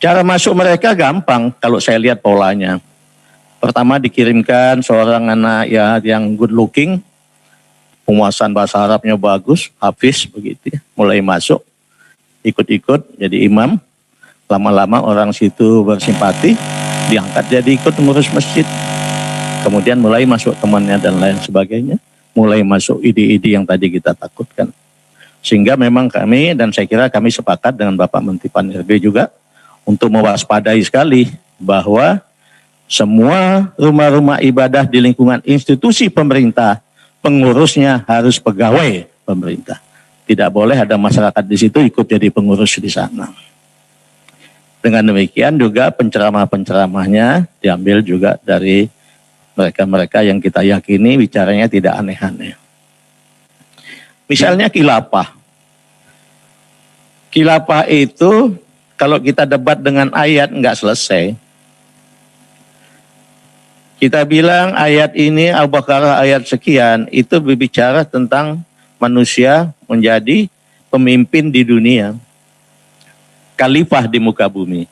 Cara masuk mereka gampang kalau saya lihat polanya. Pertama dikirimkan seorang anak ya yang good looking, penguasaan bahasa Arabnya bagus, hafiz begitu, mulai masuk, ikut-ikut jadi imam. Lama-lama orang situ bersimpati, diangkat jadi ikut mengurus masjid. Kemudian mulai masuk temannya dan lain sebagainya, mulai masuk ide-ide yang tadi kita takutkan. Sehingga memang kami, dan saya kira kami sepakat dengan Bapak Menteri Pan-RB juga, untuk mewaspadai sekali bahwa semua rumah-rumah ibadah di lingkungan institusi pemerintah, pengurusnya harus pegawai pemerintah. Tidak boleh ada masyarakat di situ ikut jadi pengurus di sana. Dengan demikian juga penceramah-penceramahnya diambil juga dari mereka-mereka yang kita yakini bicaranya tidak aneh-aneh. Misalnya khilafah. Khilafah itu kalau kita debat dengan ayat nggak selesai. Kita bilang ayat ini Al-Baqarah ayat sekian, itu berbicara tentang manusia menjadi pemimpin di dunia, khalifah di muka bumi.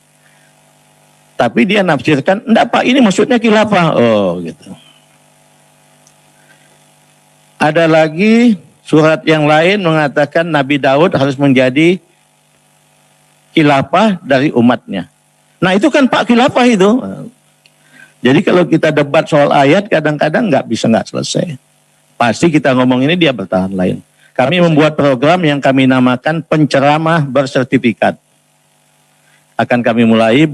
Tapi dia nafsirkan, enggak Pak, ini maksudnya khilafah. Oh gitu. Ada lagi surat yang lain mengatakan Nabi Daud harus menjadi khilafah dari umatnya. Nah itu kan Pak khilafah itu. Jadi kalau kita debat soal ayat kadang-kadang nggak selesai. Pasti kita ngomong ini dia bertahan lain. Kami membuat program yang kami namakan penceramah bersertifikat. Akan kami mulai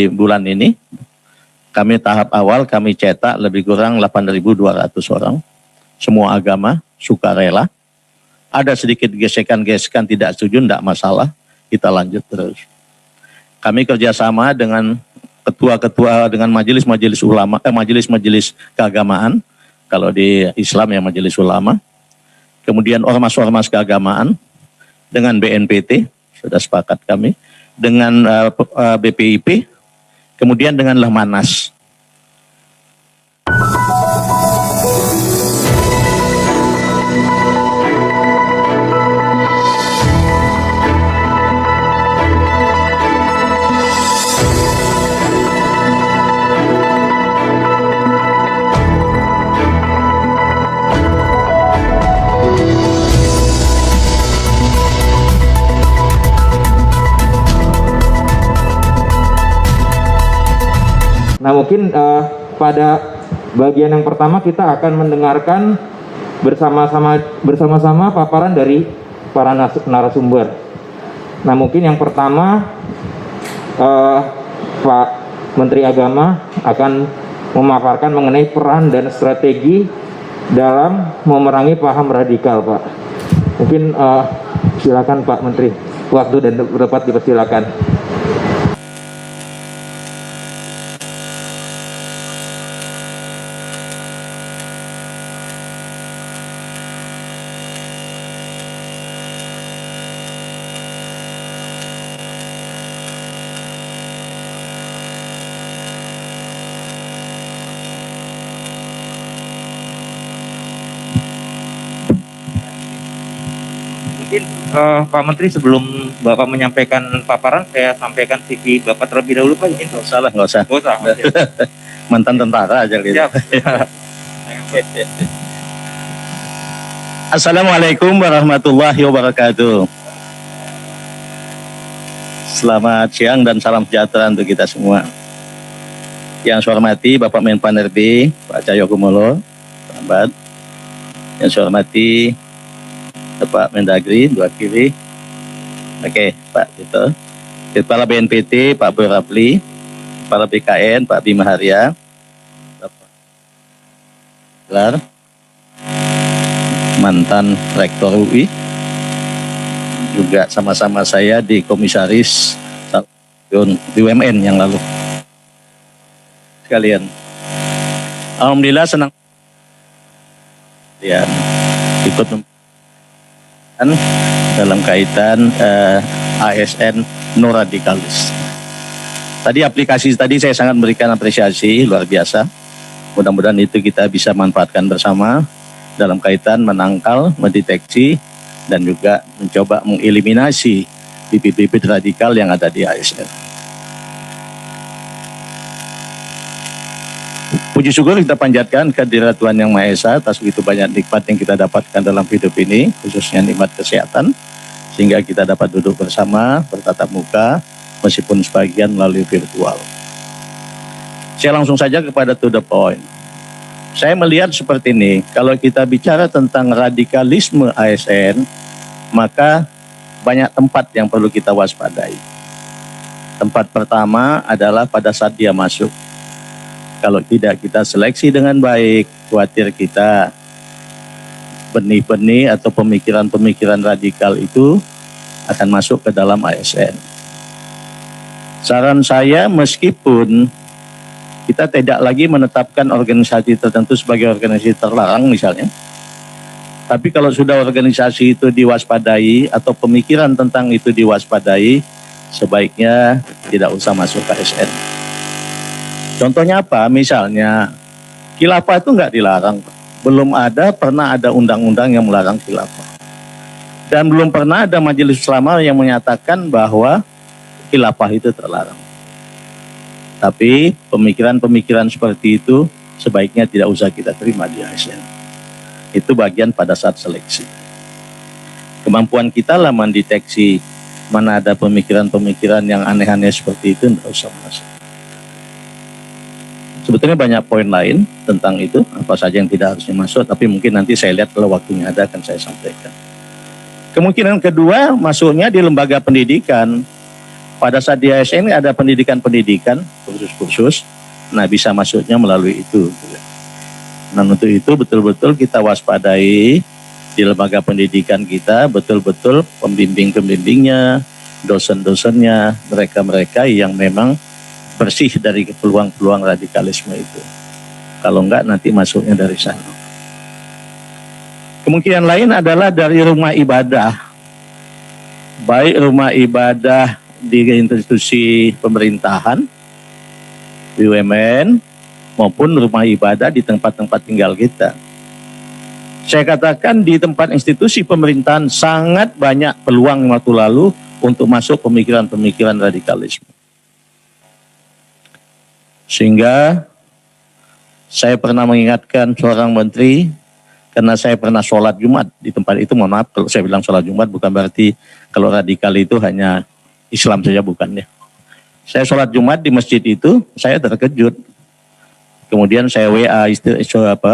bulan ini. Kami tahap awal kami cetak lebih kurang 8.200 orang. Semua agama, sukarela. Ada sedikit gesekan-gesekan tidak setuju, tidak masalah. Kita lanjut terus. Kami kerjasama dengan ketua-ketua dengan majelis-majelis ulama, majelis-majelis keagamaan. Kalau di Islam ya majelis ulama. Kemudian ormas-ormas keagamaan dengan BNPT, sudah sepakat kami, dengan BPIP, kemudian dengan Lemanas. Nah mungkin pada bagian yang pertama kita akan mendengarkan bersama-sama paparan dari para narasumber. Nah mungkin yang pertama Pak Menteri Agama akan memaparkan mengenai peran dan strategi dalam memerangi paham radikal, Pak. Mungkin silakan Pak Menteri, waktu dan tempat dipersilakan. Mungkin Pak Menteri sebelum Bapak menyampaikan paparan, saya sampaikan CV Bapak terlebih dahulu Pak. Mungkin Nggak usah. Mantan tentara aja gitu. Assalamualaikum warahmatullahi wabarakatuh. Selamat siang dan salam sejahtera untuk kita semua. Yang saya hormati Bapak Menpan RB, Pak Cahyokumolo, sahabat. Yang saya hormati Pak Mendagri, dua kiri. Oke, Pak, gitu. Kepala BNPT, Pak Boy Rapli. Kepala BKN, Pak Bima Haria. Gelar. Mantan Rektor UI. Juga sama-sama saya di Komisaris BUMN yang lalu. Sekalian. Alhamdulillah senang. Ya, ikut dalam kaitan ASN no radikalis. Tadi aplikasi tadi saya sangat memberikan apresiasi luar biasa. Mudah-mudahan itu kita bisa manfaatkan bersama dalam kaitan menangkal, mendeteksi dan juga mencoba mengeliminasi bibit-bibit radikal yang ada di ASN. Puji syukur kita panjatkan kehadirat Tuhan Yang Maha Esa atas begitu banyak nikmat yang kita dapatkan dalam hidup ini, khususnya nikmat kesehatan, sehingga kita dapat duduk bersama, bertatap muka, meskipun sebagian melalui virtual. Saya langsung saja kepada to the point. Saya melihat seperti ini, kalau kita bicara tentang radikalisme ASN, maka banyak tempat yang perlu kita waspadai. Tempat pertama adalah pada saat dia masuk. Kalau tidak kita seleksi dengan baik, khawatir kita benih-benih atau pemikiran-pemikiran radikal itu akan masuk ke dalam ASN. Saran saya, meskipun kita tidak lagi menetapkan organisasi tertentu sebagai organisasi terlarang misalnya, tapi kalau sudah organisasi itu diwaspadai atau pemikiran tentang itu diwaspadai, sebaiknya tidak usah masuk ke ASN. Contohnya apa? Misalnya, khilafah itu nggak dilarang. Belum pernah ada undang-undang yang melarang khilafah. Dan belum pernah ada majelis ulama yang menyatakan bahwa khilafah itu terlarang. Tapi pemikiran-pemikiran seperti itu sebaiknya tidak usah kita terima di ASN. Itu bagian pada saat seleksi. Kemampuan kita lah mendeteksi mana ada pemikiran-pemikiran yang aneh-aneh seperti itu, tidak usah masuk. Sebetulnya banyak poin lain tentang itu, apa saja yang tidak harusnya masuk, tapi mungkin nanti saya lihat kalau waktunya ada akan saya sampaikan. Kemungkinan kedua, masuknya di lembaga pendidikan. Pada saat di ASN ada pendidikan-pendidikan, kursus-kursus, nah bisa masuknya melalui itu. Nah untuk itu betul-betul kita waspadai di lembaga pendidikan kita, betul-betul pembimbing-pembimbingnya, dosen-dosennya, mereka-mereka yang memang bersih dari peluang-peluang radikalisme itu. Kalau enggak nanti masuknya dari sana. Kemungkinan lain adalah dari rumah ibadah. Baik rumah ibadah di institusi pemerintahan, BUMN, maupun rumah ibadah di tempat-tempat tinggal kita. Saya katakan di tempat institusi pemerintahan sangat banyak peluang waktu lalu untuk masuk pemikiran-pemikiran radikalisme. Sehingga saya pernah mengingatkan seorang menteri, karena saya pernah sholat Jumat di tempat itu. Mohon maaf kalau saya bilang sholat Jumat bukan berarti kalau radikal itu hanya Islam saja, bukan ya. Saya sholat Jumat di masjid itu, saya terkejut. Kemudian saya WA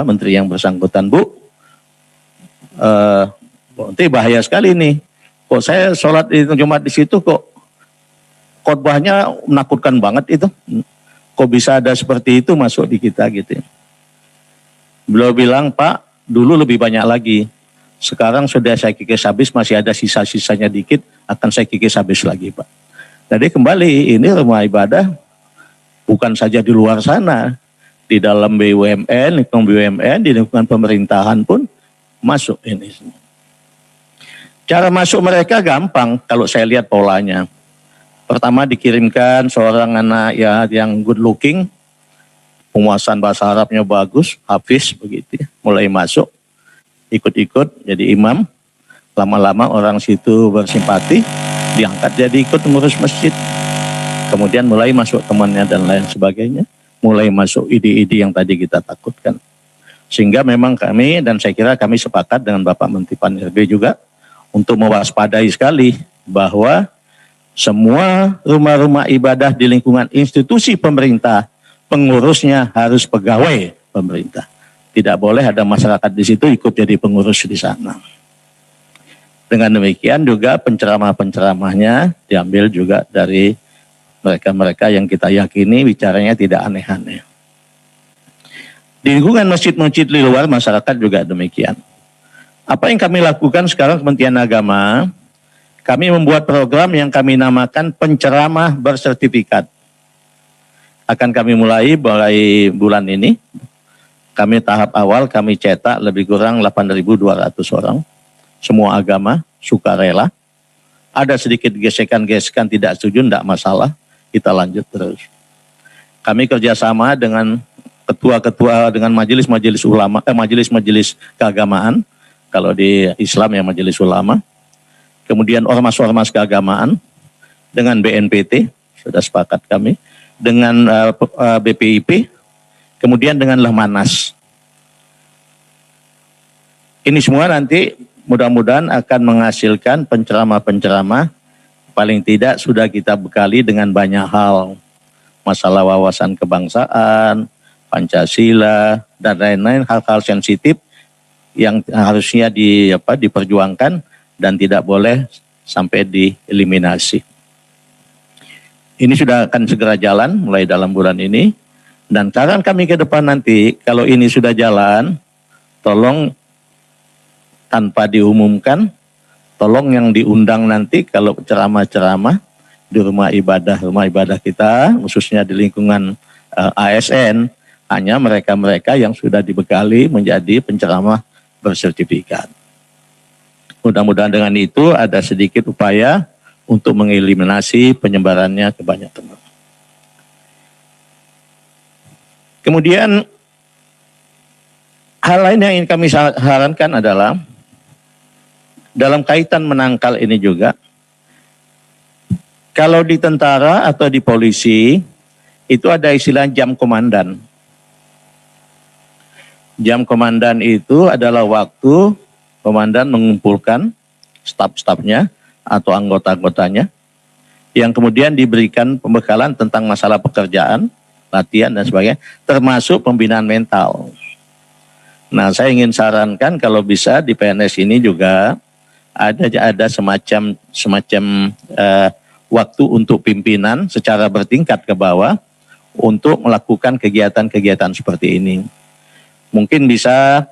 menteri yang bersangkutan, Bu, nanti bahaya sekali nih. Kok saya sholat di Jumat di situ kok khotbahnya menakutkan banget itu. Kok bisa ada seperti itu masuk di kita gitu. Beliau bilang, Pak, dulu lebih banyak lagi. Sekarang sudah saya kikis habis, masih ada sisa-sisanya dikit, akan saya kikis habis lagi, Pak. Jadi kembali, ini rumah ibadah bukan saja di luar sana, di dalam BUMN, lingkungan BUMN, di lingkungan pemerintahan pun masuk ini. Cara masuk mereka gampang kalau saya lihat polanya. Pertama dikirimkan seorang anak ya yang good looking, penguasaan bahasa Arabnya bagus, hafiz begitu, mulai masuk, ikut-ikut jadi imam. Lama-lama orang situ bersimpati, diangkat jadi ikut mengurus masjid. Kemudian mulai masuk temannya dan lain sebagainya, mulai masuk ide-ide yang tadi kita takutkan. Sehingga memang kami, dan saya kira kami sepakat dengan Bapak Menteri Pan-RB juga, untuk mewaspadai sekali bahwa semua rumah-rumah ibadah di lingkungan institusi pemerintah, pengurusnya harus pegawai pemerintah. Tidak boleh ada masyarakat di situ ikut jadi pengurus di sana. Dengan demikian juga penceramah-penceramahnya diambil juga dari mereka-mereka yang kita yakini bicaranya tidak aneh-aneh. Di lingkungan masjid-masjid di luar masyarakat juga demikian. Apa yang kami lakukan sekarang Kementerian Agama, kami membuat program yang kami namakan penceramah bersertifikat. Akan kami mulai bulan ini. Kami tahap awal kami cetak lebih kurang 8.200 orang. Semua agama, sukarela. Ada sedikit gesekan-gesekan tidak setuju, tidak masalah. Kita lanjut terus. Kami kerjasama dengan ketua-ketua, dengan majelis-majelis ulama, majelis-majelis keagamaan. Kalau di Islam ya majelis ulama. Kemudian ormas-ormas keagamaan dengan BNPT, sudah sepakat kami, dengan BPIP, kemudian dengan Lemanas. Ini semua nanti mudah-mudahan akan menghasilkan penceramah-penceramah, paling tidak sudah kita bekali dengan banyak hal, masalah wawasan kebangsaan, Pancasila, dan lain-lain hal-hal sensitif yang harusnya diperjuangkan dan tidak boleh sampai dieliminasi. Ini sudah akan segera jalan mulai dalam bulan ini, dan saran kami ke depan nanti, kalau ini sudah jalan, tolong tanpa diumumkan, tolong yang diundang nanti kalau ceramah-ceramah di rumah ibadah kita, khususnya di lingkungan ASN, hanya mereka-mereka yang sudah dibekali menjadi penceramah bersertifikat. Mudah-mudahan dengan itu ada sedikit upaya untuk mengeliminasi penyebarannya ke banyak tempat. Kemudian hal lain yang ingin kami sarankan adalah dalam kaitan menangkal ini juga, kalau di tentara atau di polisi itu ada istilah jam komandan. Jam komandan itu adalah waktu komandan mengumpulkan staf-stafnya atau anggota-anggotanya yang kemudian diberikan pembekalan tentang masalah pekerjaan, latihan dan sebagainya, termasuk pembinaan mental. Nah, saya ingin sarankan kalau bisa di PNS ini juga ada semacam waktu untuk pimpinan secara bertingkat ke bawah untuk melakukan kegiatan-kegiatan seperti ini. Mungkin bisa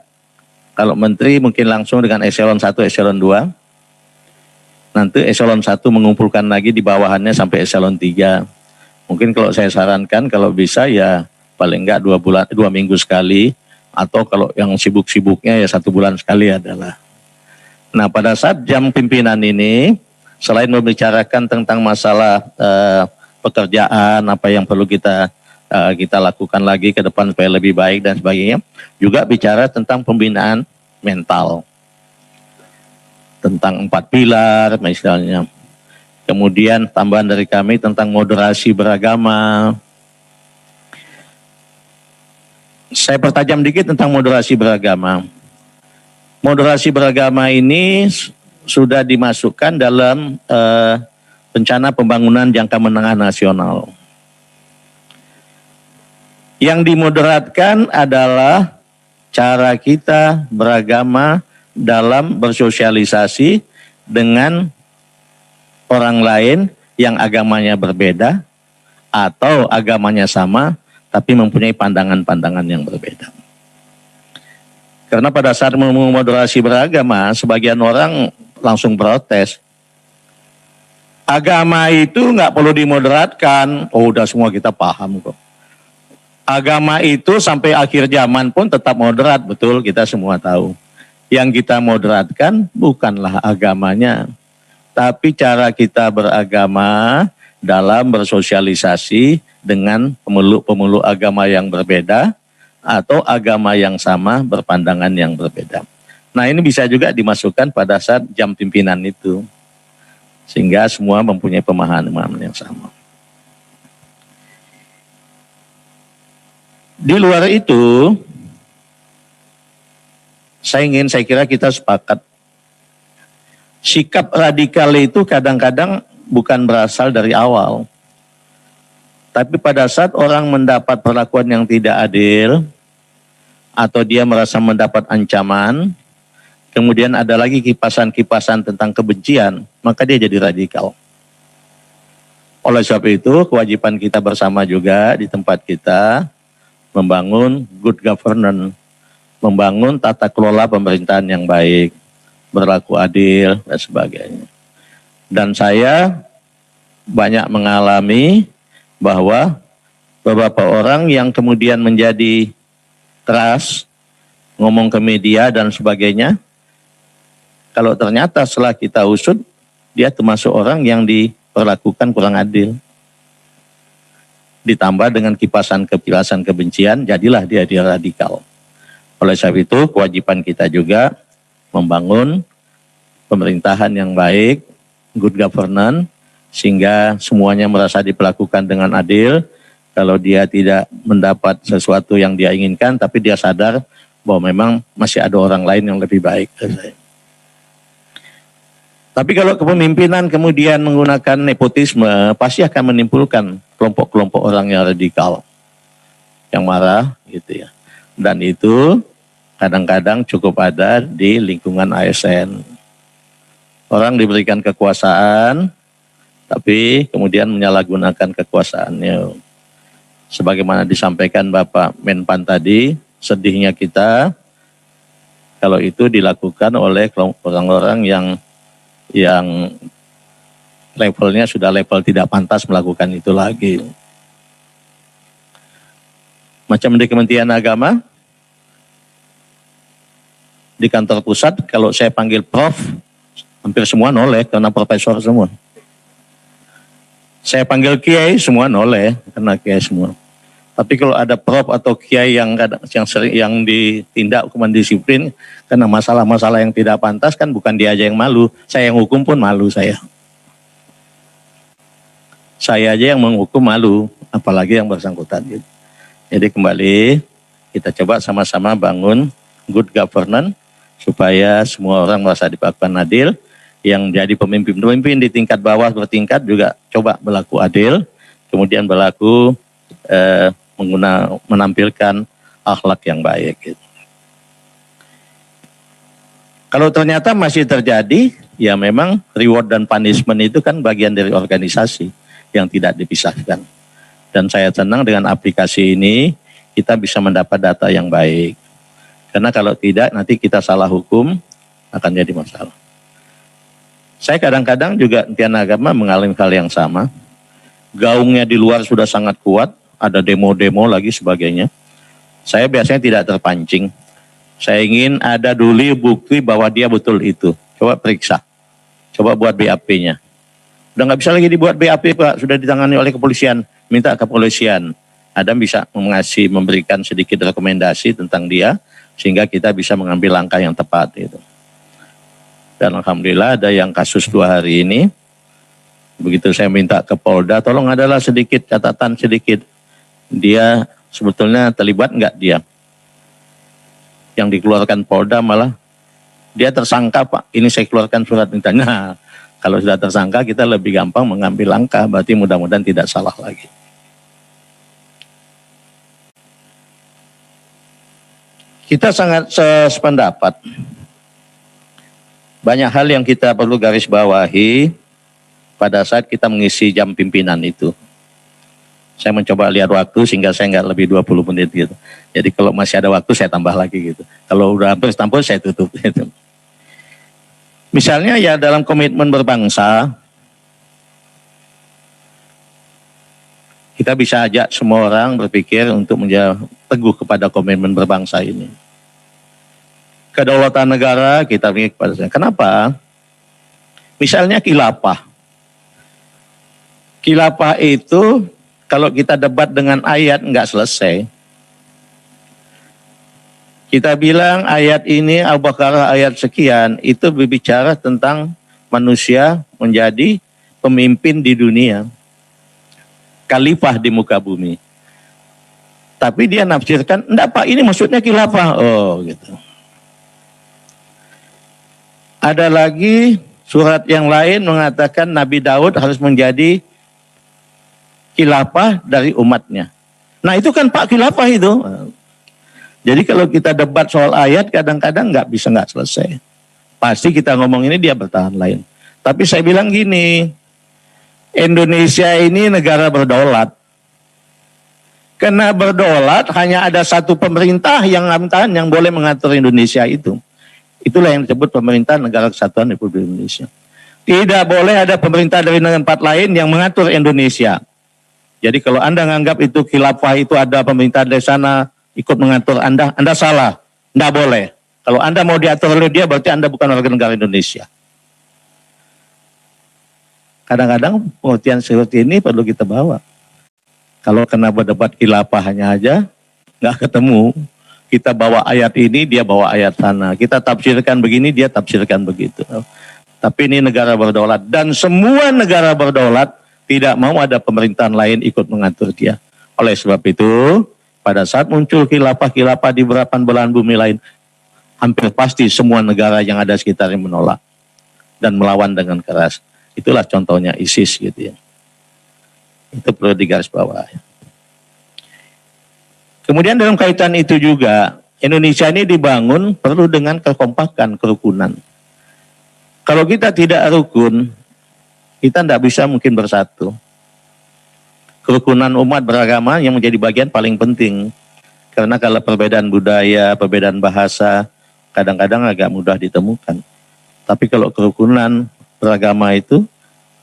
kalau menteri mungkin langsung dengan eselon 1, eselon 2. Nanti eselon 1 mengumpulkan lagi di bawahannya sampai eselon 3. Mungkin kalau saya sarankan kalau bisa ya paling enggak 2 minggu sekali, atau kalau yang sibuk-sibuknya ya 1 bulan sekali adalah. Nah, pada saat jam pimpinan ini, selain membicarakan tentang masalah pekerjaan, apa yang perlu kita lakukan lagi ke depan supaya lebih baik dan sebagainya, juga bicara tentang pembinaan mental. Tentang 4 pilar misalnya. Kemudian tambahan dari kami tentang moderasi beragama. Saya pertajam dikit tentang moderasi beragama. Moderasi beragama ini sudah dimasukkan dalam rencana pembangunan jangka menengah nasional. Yang dimoderatkan adalah cara kita beragama dalam bersosialisasi dengan orang lain yang agamanya berbeda atau agamanya sama tapi mempunyai pandangan-pandangan yang berbeda. Karena pada saat memoderasi beragama, sebagian orang langsung protes. Agama itu nggak perlu dimoderatkan. Oh, udah semua kita paham kok. Agama itu sampai akhir zaman pun tetap moderat, betul, kita semua tahu. Yang kita moderatkan bukanlah agamanya, tapi cara kita beragama dalam bersosialisasi dengan pemeluk-pemeluk agama yang berbeda, atau agama yang sama berpandangan yang berbeda. Nah, ini bisa juga dimasukkan pada saat jam pimpinan itu, sehingga semua mempunyai pemahaman yang sama. Di luar itu, saya kira kita sepakat, sikap radikal itu kadang-kadang bukan berasal dari awal, tapi pada saat orang mendapat perlakuan yang tidak adil, atau dia merasa mendapat ancaman, kemudian ada lagi kipasan-kipasan tentang kebencian, maka dia jadi radikal. Oleh sebab itu, kewajiban kita bersama juga di tempat kita membangun good governance, membangun tata kelola pemerintahan yang baik, berlaku adil, dan sebagainya. Dan saya banyak mengalami bahwa beberapa orang yang kemudian menjadi keras, ngomong ke media dan sebagainya, kalau ternyata setelah kita usut, dia termasuk orang yang diperlakukan kurang adil. Ditambah dengan kipasan kebencian, jadilah dia radikal. Oleh sebab itu, kewajiban kita juga membangun pemerintahan yang baik, good governance, sehingga semuanya merasa diperlakukan dengan adil, Kalau dia tidak mendapat sesuatu yang dia inginkan, tapi dia sadar bahwa memang masih ada orang lain yang lebih baik dari saya. Tapi kalau kepemimpinan kemudian menggunakan nepotisme, pasti akan menimbulkan kelompok-kelompok orang yang radikal, yang marah gitu ya. Dan itu kadang-kadang cukup ada di lingkungan ASN. Orang diberikan kekuasaan, tapi kemudian menyalahgunakan kekuasaannya. Sebagaimana disampaikan Bapak Menpan tadi, sedihnya kita kalau itu dilakukan oleh orang-orang yang levelnya sudah level tidak pantas melakukan itu lagi. Macam di Kementerian Agama, di kantor pusat kalau saya panggil Prof, hampir semua noleh karena profesor semua. Saya panggil Kiai, semua noleh karena Kiai semua. Tapi kalau ada Prof atau Kiai yang ditindak hukuman disiplin karena masalah-masalah yang tidak pantas, kan bukan dia aja yang malu, saya yang hukum pun malu saya. Saya aja yang menghukum malu, apalagi yang bersangkutan. Jadi kembali kita coba sama-sama bangun good governance supaya semua orang merasa diperlakukan adil. Yang jadi pemimpin di tingkat bawah bertingkat juga coba berlaku adil, kemudian berlaku menampilkan akhlak yang baik. Gitu. Kalau ternyata masih terjadi, ya memang reward dan punishment itu kan bagian dari organisasi yang tidak dipisahkan. Dan saya senang dengan aplikasi ini kita bisa mendapat data yang baik. Karena kalau tidak nanti kita salah hukum akan jadi masalah. Saya kadang-kadang juga Kementerian Agama mengalami hal yang sama. Gaungnya di luar sudah sangat kuat, ada demo-demo lagi sebagainya. Saya biasanya tidak terpancing. Saya ingin ada dulu bukti bahwa dia betul itu. Coba periksa. Coba buat BAP-nya. Udah nggak bisa lagi dibuat BAP, Pak. Sudah ditangani oleh kepolisian. Minta ke kepolisian. Adam bisa memberikan sedikit rekomendasi tentang dia, sehingga kita bisa mengambil langkah yang tepat. Gitu. Dan Alhamdulillah ada yang kasus 2 hari ini. Begitu saya minta ke Polda, tolong adalah sedikit catatan sedikit. Dia sebetulnya terlibat enggak dia? Yang dikeluarkan Polda malah dia tersangka, Pak. Ini saya keluarkan surat mintanya. Kalau sudah tersangka kita lebih gampang mengambil langkah, berarti mudah-mudahan tidak salah lagi. Kita sangat sependapat. Banyak hal yang kita perlu garis bawahi pada saat kita mengisi jam pimpinan itu. Saya mencoba lihat waktu sehingga saya nggak lebih 20 menit gitu. Jadi kalau masih ada waktu saya tambah lagi gitu. Kalau udah hampir tampil saya tutup gitu. Misalnya ya dalam komitmen berbangsa, kita bisa ajak semua orang berpikir untuk menjadi teguh kepada komitmen berbangsa ini. Kedaulatan negara kita pikir kepada saya. Kenapa? Misalnya khilafah. Khilafah itu kalau kita debat dengan ayat enggak selesai. Kita bilang ayat ini Al-Baqarah ayat sekian itu berbicara tentang manusia menjadi pemimpin di dunia. Khalifah di muka bumi. Tapi dia nafsirkan, enggak Pak, ini maksudnya khilafah. Oh gitu. Ada lagi surat yang lain mengatakan Nabi Daud harus menjadi khilafah dari umatnya. Nah itu kan Pak khilafah itu. Jadi kalau kita debat soal ayat kadang-kadang nggak selesai. Pasti kita ngomong ini dia bertahan lain. Tapi saya bilang gini, Indonesia ini negara berdaulat. Karena berdaulat hanya ada satu pemerintah yang boleh mengatur Indonesia itu. Itulah yang disebut pemerintah negara kesatuan Republik Indonesia. Tidak boleh ada pemerintah dari tempat lain yang mengatur Indonesia. Jadi kalau Anda menganggap itu khilafah itu ada pemerintah dari sana ikut mengatur Anda salah. Tidak boleh. Kalau Anda mau diatur oleh dia berarti Anda bukan warga negara Indonesia. Kadang-kadang pengertian seperti ini perlu kita bawa. Kalau kena berdebat khilafahnya aja nggak ketemu. Kita bawa ayat ini, dia bawa ayat sana. Kita tafsirkan begini, dia tafsirkan begitu. Tapi ini negara berdaulat. Dan semua negara berdaulat tidak mau ada pemerintahan lain ikut mengatur dia. Oleh sebab itu, pada saat muncul khilafah-khilafah di beberapa belahan bumi lain, hampir pasti semua negara yang ada sekitarnya menolak dan melawan dengan keras. Itulah contohnya ISIS gitu ya. Itu perlu digarisbawahi. Kemudian dalam kaitan itu juga, Indonesia ini dibangun perlu dengan kekompakan, kerukunan. Kalau kita tidak rukun, kita tidak bisa mungkin bersatu. Kerukunan umat beragama yang menjadi bagian paling penting. Karena kalau perbedaan budaya, perbedaan bahasa, kadang-kadang agak mudah ditemukan. Tapi kalau kerukunan beragama itu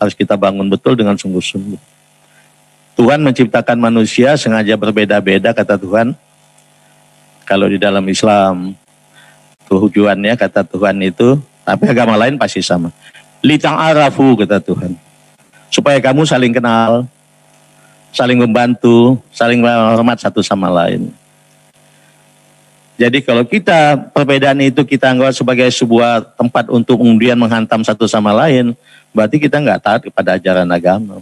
harus kita bangun betul dengan sungguh-sungguh. Tuhan menciptakan manusia sengaja berbeda-beda, kata Tuhan. Kalau di dalam Islam, tujuannya kata Tuhan itu, tapi agama lain pasti sama. Litang arafu, kata Tuhan. Supaya kamu saling kenal, saling membantu, saling menghormat satu sama lain. Jadi kalau kita perbedaan itu kita anggap sebagai sebuah tempat untuk kemudian menghantam satu sama lain, berarti kita nggak taat kepada ajaran agama.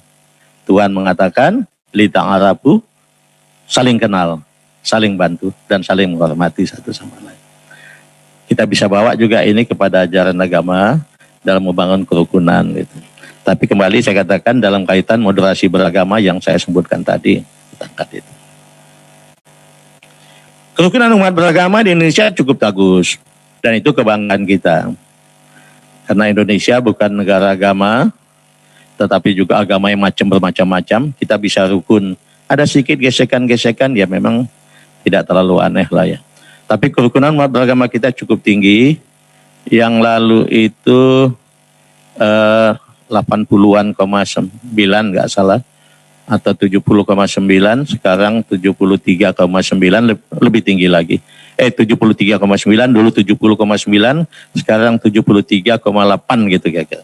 Tuhan mengatakan, litang arabu, saling kenal, saling bantu, dan saling menghormati satu sama lain. Kita bisa bawa juga ini kepada ajaran agama dalam membangun kerukunan gitu. Tapi kembali saya katakan dalam kaitan moderasi beragama yang saya sebutkan tadi, tangkat itu. Kerukunan umat beragama di Indonesia cukup bagus dan itu kebanggaan kita. Karena Indonesia bukan negara agama, tetapi juga agama yang bermacam-macam. Kita bisa rukun. Ada sedikit gesekan-gesekan, ya memang tidak terlalu aneh lah ya. Tapi kerukunan umat beragama kita cukup tinggi. Yang lalu itu 80-an,9 nggak salah, atau 70,9, sekarang 73,9, lebih tinggi lagi. 73,9, dulu 70,9, sekarang 73,8 gitu kira-kira.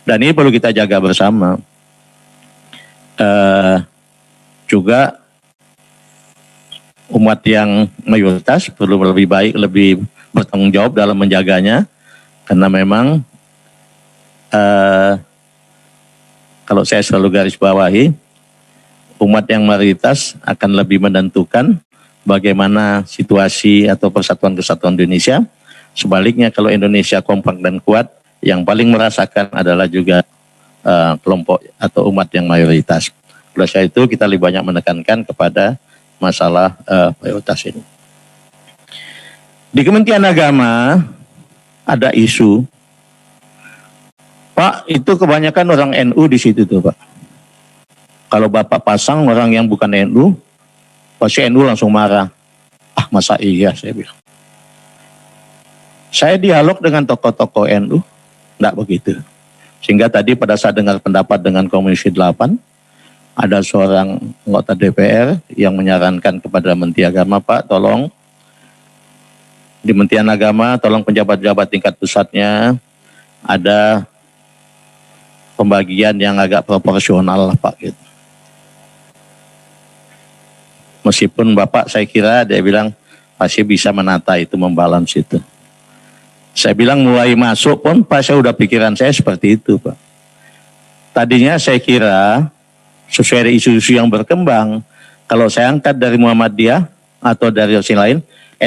Dan ini perlu kita jaga bersama. Juga umat yang mayoritas perlu lebih baik, lebih bertanggung jawab dalam menjaganya, karena memang kalau saya selalu garis bawahi, umat yang mayoritas akan lebih menentukan bagaimana situasi atau persatuan kesatuan Indonesia. Sebaliknya kalau Indonesia kompak dan kuat, yang paling merasakan adalah juga kelompok atau umat yang mayoritas. Oleh sebab itu kita lebih banyak menekankan kepada masalah mayoritas ini. Di Kementerian Agama ada isu, Pak, itu kebanyakan orang NU di situ tuh Pak. Kalau Bapak pasang orang yang bukan NU, pasti NU langsung marah. Ah masa iya, saya bilang. Saya dialog dengan tokoh-tokoh NU, enggak begitu. Sehingga tadi pada saat dengar pendapat dengan Komisi 8, ada seorang anggota DPR yang menyarankan kepada Menteri Agama, Pak tolong di Kementerian Agama, tolong pejabat-pejabat tingkat pusatnya ada pembagian yang agak proporsional lah Pak gitu. Meskipun Bapak saya kira dia bilang pasti bisa menata itu, membalans itu. Saya bilang mulai masuk pun Pak, saya udah pikiran saya seperti itu Pak. Tadinya saya kira sesuai isu-isu yang berkembang, kalau saya angkat dari Muhammadiyah atau dari yang lain,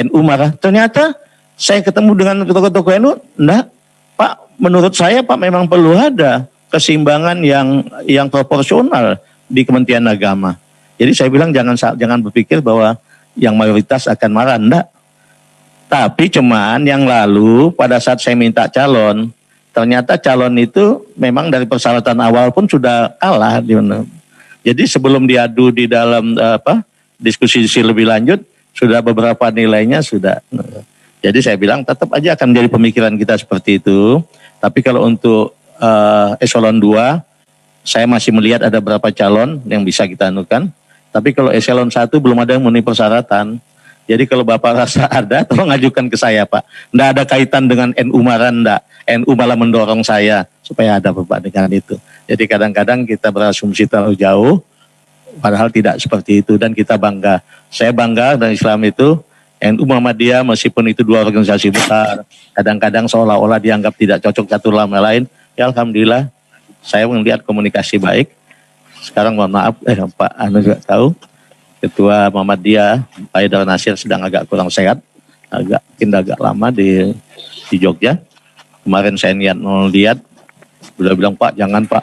NU marah. Ternyata saya ketemu dengan tokoh-tokoh NU, enggak Pak, menurut saya Pak memang perlu ada keseimbangan yang proporsional di Kementerian Agama. Jadi saya bilang jangan berpikir bahwa yang mayoritas akan marah, enggak. Tapi cuman yang lalu pada saat saya minta calon, ternyata calon itu memang dari persyaratan awal pun sudah kalah. Jadi sebelum diadu di dalam diskusi lebih lanjut, sudah beberapa nilainya sudah. Jadi saya bilang tetap aja akan menjadi pemikiran kita seperti itu. Tapi kalau untuk eselon 2, saya masih melihat ada beberapa calon yang bisa kita anukan. Tapi kalau eselon 1 belum ada yang memenuhi persyaratan. Jadi kalau Bapak rasa ada, tolong ajukan ke saya Pak. Nggak ada kaitan dengan NU marah, enggak. NU malah mendorong saya supaya ada Bapak dengan itu. Jadi kadang-kadang kita berasumsi terlalu jauh, padahal tidak seperti itu dan kita bangga. Saya bangga dan Islam itu, NU Muhammadiyah meskipun itu dua organisasi besar, kadang-kadang seolah-olah dianggap tidak cocok satu sama lain. Ya Alhamdulillah, saya melihat komunikasi baik. Sekarang mohon maaf, Pak Anu juga tahu, Ketua Muhammadiyah Pak Haidar Nasir sedang agak kurang sehat, mungkin agak lama di Jogja. Kemarin saya lihat, udah bilang Pak jangan Pak,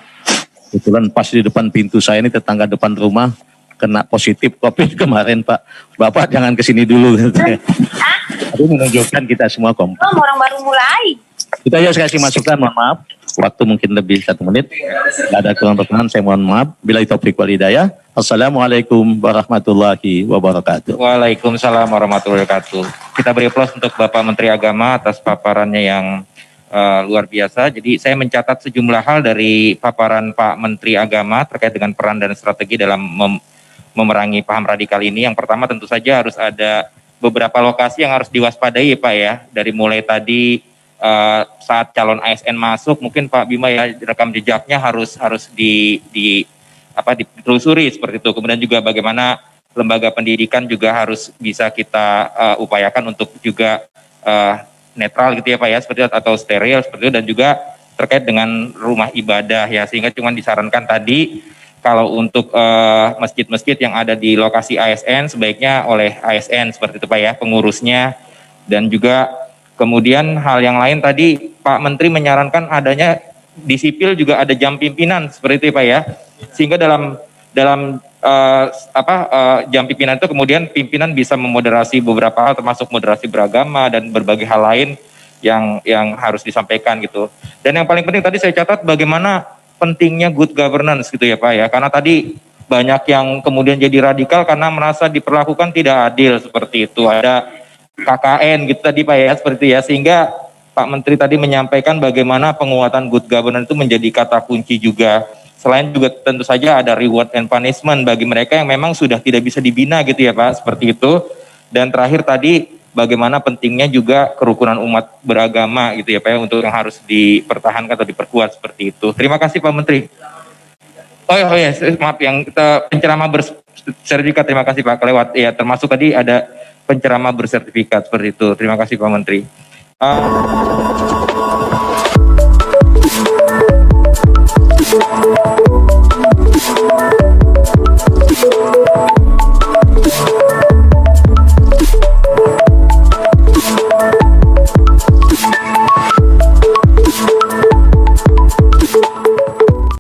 kebetulan pas di depan pintu saya ini tetangga depan rumah kena positif COVID kemarin Pak. Bapak jangan kesini dulu. Tapi menunjukkan kita semua kompak. Orang baru mulai. Kita aja kasih masukan, mohon maaf. Waktu mungkin lebih 1 menit. Tidak ada kurang perkenan, saya mohon maaf. Bila taufik wal hidayah. Assalamualaikum warahmatullahi wabarakatuh. Waalaikumsalam warahmatullahi wabarakatuh. Kita beri aplaus untuk Bapak Menteri Agama atas paparannya yang luar biasa. Jadi saya mencatat sejumlah hal dari paparan Pak Menteri Agama terkait dengan peran dan strategi dalam memerangi paham radikal ini. Yang pertama tentu saja harus ada beberapa lokasi yang harus diwaspadai Pak ya. Dari mulai tadi saat calon ASN masuk, mungkin Pak Bima ya rekam jejaknya harus ditelusuri seperti itu. Kemudian juga bagaimana lembaga pendidikan juga harus bisa kita upayakan untuk juga netral gitu ya Pak ya, seperti itu, atau steril seperti itu. Dan juga terkait dengan rumah ibadah ya, sehingga cuma disarankan tadi kalau untuk masjid-masjid yang ada di lokasi ASN sebaiknya oleh ASN seperti itu Pak ya, pengurusnya. Dan juga kemudian hal yang lain tadi Pak Menteri menyarankan adanya di sipil juga ada jam pimpinan seperti itu Pak ya, sehingga dalam jam pimpinan itu kemudian pimpinan bisa memoderasi beberapa hal termasuk moderasi beragama dan berbagai hal lain yang harus disampaikan gitu. Dan yang paling penting tadi saya catat bagaimana pentingnya good governance gitu ya Pak ya, karena tadi banyak yang kemudian jadi radikal karena merasa diperlakukan tidak adil seperti itu. Ada KKN gitu tadi Pak ya, seperti itu ya, sehingga Pak Menteri tadi menyampaikan bagaimana penguatan good governance itu menjadi kata kunci juga. Selain juga tentu saja ada reward and punishment bagi mereka yang memang sudah tidak bisa dibina gitu ya Pak, seperti itu. Dan terakhir tadi bagaimana pentingnya juga kerukunan umat beragama gitu ya Pak ya, untuk yang harus dipertahankan atau diperkuat seperti itu. Terima kasih Pak Menteri. Oh ya, maaf yang penceramah bersertifikat, terima kasih Pak, kelewat ya, termasuk tadi ada penceramah bersertifikat seperti itu. Terima kasih Pak Menteri.